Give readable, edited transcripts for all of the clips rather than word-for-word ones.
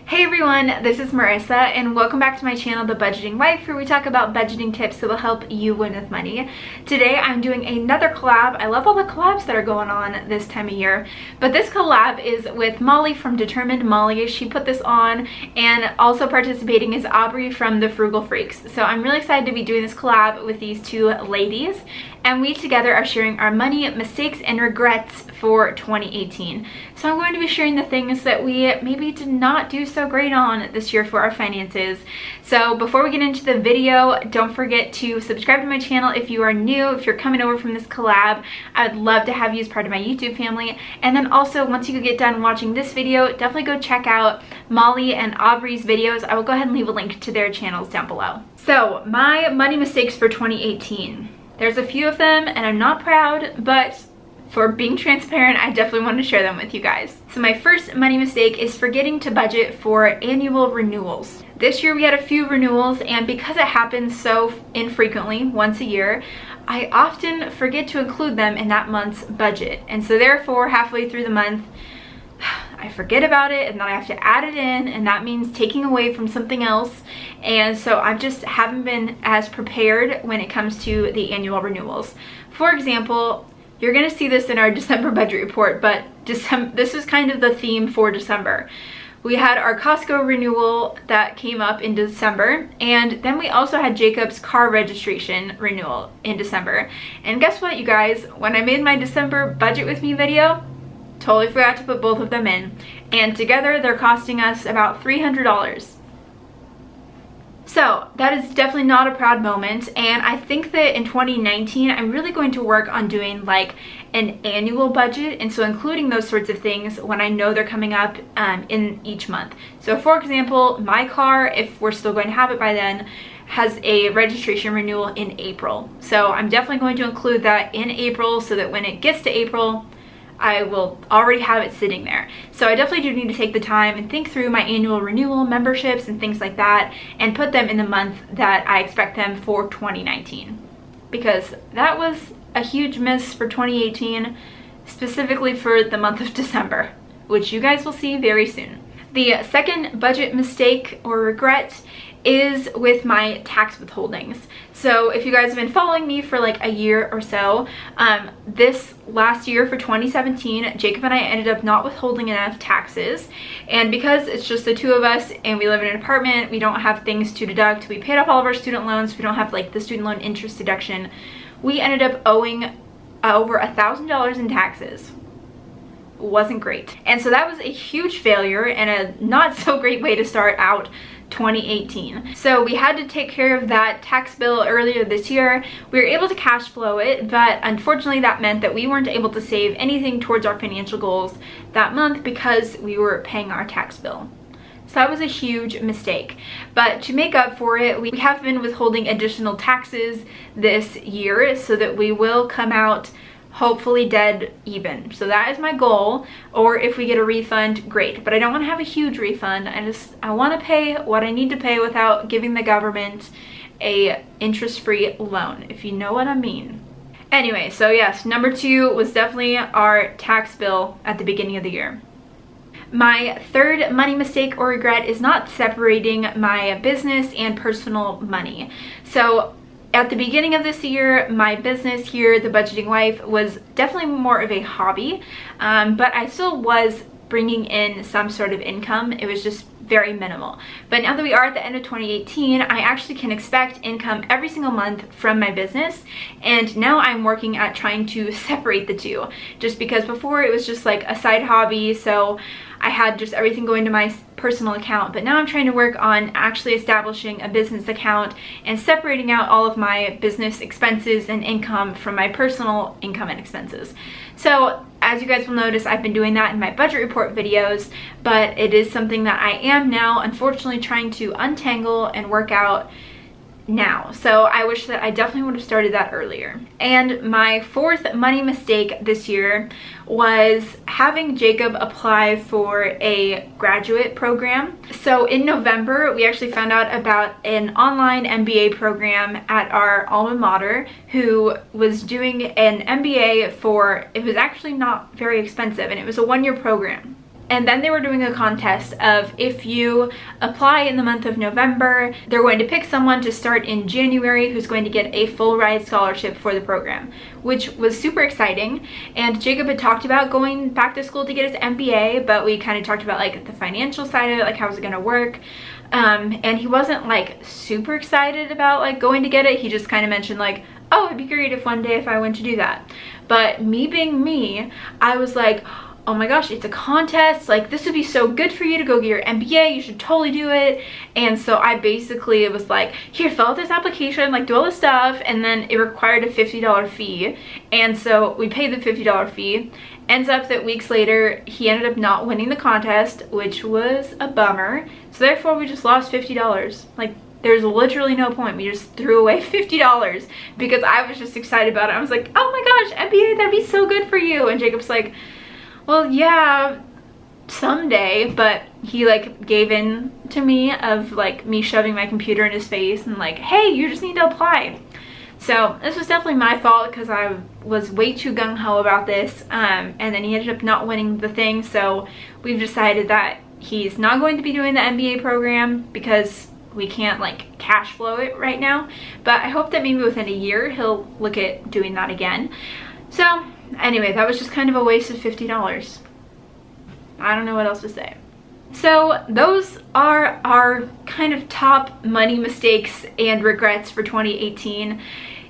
Hey everyone, this is Marissa and welcome back to my channel, The Budgeting Wife, where we talk about budgeting tips that will help you win with money. Today I'm doing another collab. I love all the collabs that are going on this time of year, but this collab is with Molly from Determined Molly. She put this on, and also participating is Aubrey from The Frugal Freaks. So I'm really excited to be doing this collab with these two ladies, and we together are sharing our money mistakes and regrets for 2018. So I'm going to be sharing the things that we maybe did not do so great on this year for our finances. So before we get into the video, don't forget to subscribe to my channel if you are new. If you're coming over from this collab, I'd love to have you as part of my YouTube family. And then also, once you get done watching this video, definitely go check out Molly and Aubrey's videos. I will go ahead and leave a link to their channels down below. So my money mistakes for 2018. There's a few of them and I'm not proud, but for being transparent, I definitely want to share them with you guys. So my first money mistake is forgetting to budget for annual renewals. This year we had a few renewals, and because it happens so infrequently, once a year, I often forget to include them in that month's budget. And so therefore, halfway through the month, I forget about it and then I have to add it in, and that means taking away from something else. And so I just haven't been as prepared when it comes to the annual renewals. For example, you're gonna see this in our December budget report, but this is kind of the theme for December. We had our Costco renewal that came up in December, and then we also had Jacob's car registration renewal in December. And guess what, you guys? When I made my December budget with me video, totally forgot to put both of them in. And together they're costing us about $300. So that is definitely not a proud moment, and I think that in 2019 I'm really going to work on doing like an annual budget, and so including those sorts of things when I know they're coming up in each month. So for example, my car, if we're still going to have it by then, has a registration renewal in April. So I'm definitely going to include that in April so that when it gets to April, I will already have it sitting there. So I definitely do need to take the time and think through my annual renewal memberships and things like that and put them in the month that I expect them for 2019. Because that was a huge miss for 2018, specifically for the month of December, which you guys will see very soon. The second budget mistake or regret is with my tax withholdings. So if you guys have been following me for like a year or so, this last year for 2017, Jacob and I ended up not withholding enough taxes. And because it's just the two of us and we live in an apartment, we don't have things to deduct. We paid off all of our student loans. We don't have like the student loan interest deduction. We ended up owing over $1,000 in taxes. Wasn't great. And so that was a huge failure and a not so great way to start out 2018. So we had to take care of that tax bill earlier this year. We were able to cash flow it, but unfortunately that meant that we weren't able to save anything towards our financial goals that month because we were paying our tax bill. So that was a huge mistake. But to make up for it, we have been withholding additional taxes this year so that we will come out hopefully dead even. So that is my goal, or if we get a refund, great. But I don't want to have a huge refund. I want to pay what I need to pay without giving the government a interest-free loan, if you know what I mean. Anyway, so yes, number two was definitely our tax bill at the beginning of the year. My third money mistake or regret is not separating my business and personal money. So at the beginning of this year, my business here, The Budgeting Wife, was definitely more of a hobby, but I still was bringing in some sort of income. It was just very minimal. But now that we are at the end of 2018, I actually can expect income every single month from my business, and now I'm working at trying to separate the two, just because before it was just like a side hobby, so I had just everything going to my personal account. But now I'm trying to work on actually establishing a business account and separating out all of my business expenses and income from my personal income and expenses. So as you guys will notice, I've been doing that in my budget report videos, but it is something that I am now unfortunately trying to untangle and work out now. So I wish that I definitely would have started that earlier. And my fourth money mistake this year was having Jacob apply for a graduate program. So in November, we actually found out about an online MBA program at our alma mater who was doing an MBA for, it was actually not very expensive, and it was a one-year program. And then they were doing a contest of if you apply in the month of November, they're going to pick someone to start in January who's going to get a full ride scholarship for the program, which was super exciting. And Jacob had talked about going back to school to get his MBA, but we kind of talked about like the financial side of it, like how is it gonna work. And he wasn't like super excited about like going to get it. He just kind of mentioned like, oh, it'd be great if one day if I went to do that. But me being me, I was like, oh my gosh, it's a contest, like this would be so good for you to go get your MBA, you should totally do it. And so I basically was like, here, fill out this application, like do all this stuff, and then it required a $50 fee. And so we paid the $50 fee. Ends up that weeks later, he ended up not winning the contest, which was a bummer. So therefore we just lost $50. Like, there's literally no point. We just threw away $50 because I was just excited about it. I was like, oh my gosh, MBA, that'd be so good for you. And Jacob's like, well, yeah, someday. But he like gave in to me of like me shoving my computer in his face and like, hey, you just need to apply. So this was definitely my fault because I was way too gung-ho about this, and then he ended up not winning the thing. So we've decided that he's not going to be doing the MBA program because we can't like cash flow it right now. But I hope that maybe within a year he'll look at doing that again. So anyway, that was just kind of a waste of $50. I don't know what else to say. So those are our kind of top money mistakes and regrets for 2018.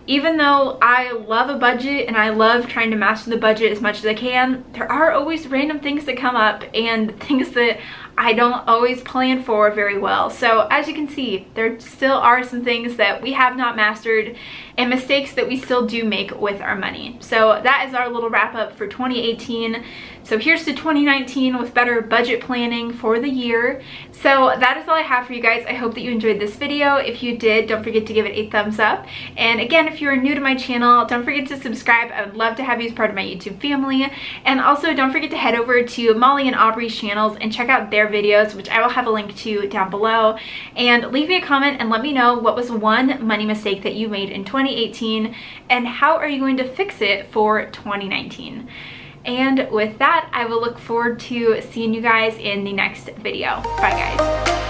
Even though I love a budget and I love trying to master the budget as much as I can, there are always random things that come up and things that I don't always plan for very well. So as you can see, there still are some things that we have not mastered and mistakes that we still do make with our money. So that is our little wrap up for 2018. So here's to 2019 with better budget planning for the year. So that is all I have for you guys. I hope that you enjoyed this video. If you did, don't forget to give it a thumbs up. And again, if you are new to my channel, don't forget to subscribe. I would love to have you as part of my YouTube family. And also don't forget to head over to Molly and Aubrey's channels and check out their videos, which I will have a link to down below. And leave me a comment and let me know what was one money mistake that you made in 2018 and how are you going to fix it for 2019. And with that, I will look forward to seeing you guys in the next video. Bye guys.